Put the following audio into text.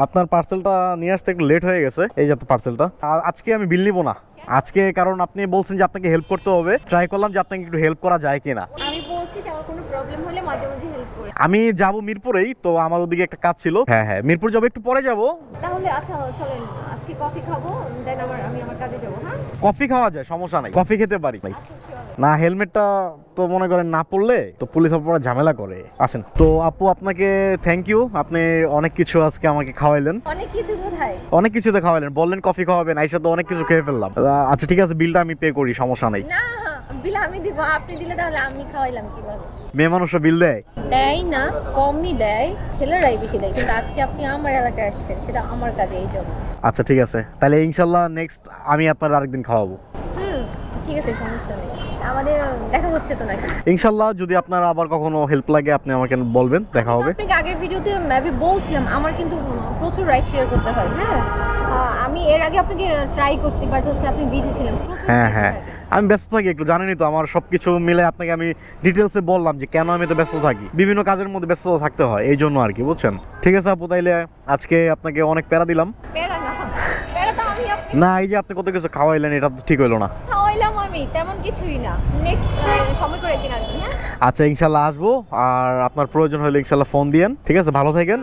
আপনার পার্সেলটা নিয়ে আসতে একটু লেট হয়ে গেছে, এই যে আপনার পার্সেলটা। আর আজকে আমি বিল নিব না আজকে, কারণ আপনি বলছেন যে আপনাকে হেল্প করতে হবে, ট্রাই করলাম যে আপনাকে একটু হেল্প করা যায় কিনা। আমি বলছি যে আমার কোনো প্রবলেম হলে মাঝে মাঝে হেল্প করে। আমি যাব মিরপুরেই, তো আমার ওদিকে একটা কাজ ছিল। হ্যাঁ হ্যাঁ, মিরপুর যাবো, একটু পরে যাব। তাহলে আচ্ছা চলেন আজকে কফি খাবো, দেন আমি আমার কাজে যাবো। হ্যাঁ কফি খাওয়া যায়, সমস্যা নাই, কফি খেতে পারি। আচ্ছা কি হবে? না, হেলমেটটা তো মনে করেন না পড়লে তো পুলিশ আপনারা ঝামেলা করে। আসেন তো আপু, আপনাকে থ্যাংক ইউ, আপনি অনেক কিছু আজকে আমাকে খাওয়াইলেন। অনেক কিছু বোধহয়। অনেক কিছুতে খাওয়াইলেন, বললেন কফি খাওয়াবেন, আইসা তো অনেক কিছু খেয়ে ফেললাম। আচ্ছা ঠিক আছে, বিলটা আমি পে করি, সমস্যা নাই। না বিল আমি দিব, আপনি দিলে তাহলে আমি খাওয়াইলাম কিভাবে? মেয়ে মানুষরা বিল দেয়? দেয় না, কমই দেয়, ছেলেরাই বেশি দেয়। কিন্তু আজকে আপনি আমার এলাকায় আসছেন, সেটা আমার কাজে, এই জন্য। আচ্ছা ঠিক আছে, তাহলে ইনশাল্লাহ নেক্সট আমি আপনার আরেকদিন খাওয়াবো। ঠিক আছে, সমস্যা নেই। আমাদের দেখা হচ্ছে তো নাকি? ইনশাল্লাহ, যদি আপনার আবার কখনো হেল্প লাগে আপনি আমাকে বলবেন, দেখা হবে। আপনাকে আগের ভিডিওতে আমি বলছিলাম আমার কিন্তু প্রচুর রাইড শেয়ার করতে হয়। হ্যাঁ আমি এর আগে আপনাকে ট্রাই করছি, বাট হচ্ছে আপনি বিজি ছিলেন। প্রচুর হ্যাঁ busy হ্যাঁ, থাকে। আমি ব্যস্ত থাকি একটু, জানেনই তো আমার সবকিছু মিলে আপনাকে আমি ডিটেলসে বললাম যে কেন আমি তো ব্যস্ত থাকি, বিভিন্ন কাজের মধ্যে ব্যস্ত থাকতে হয়, এই জন্য আর কি, বুঝছেন। ঠিক আছে আপু, তাইলে আজকে আপনাকে অনেক প্যারা দিলাম। প্যারা না, প্যারা তো আমি আপনাকে না, এই যে আপনি কত কিছু খাওয়াইলেন, এটা তো ঠিক হইলো না। খাওয়াইলাম, আমি তেমন কিছুই না। নেক্সট সময় করে একদিন আসবেন। হ্যাঁ আচ্ছা ইনশাল্লাহ আসবো, আর আপনার প্রয়োজন হলে ইনশাল্লাহ ফোন দিয়েন। ঠিক আছে, ভালো থাকেন,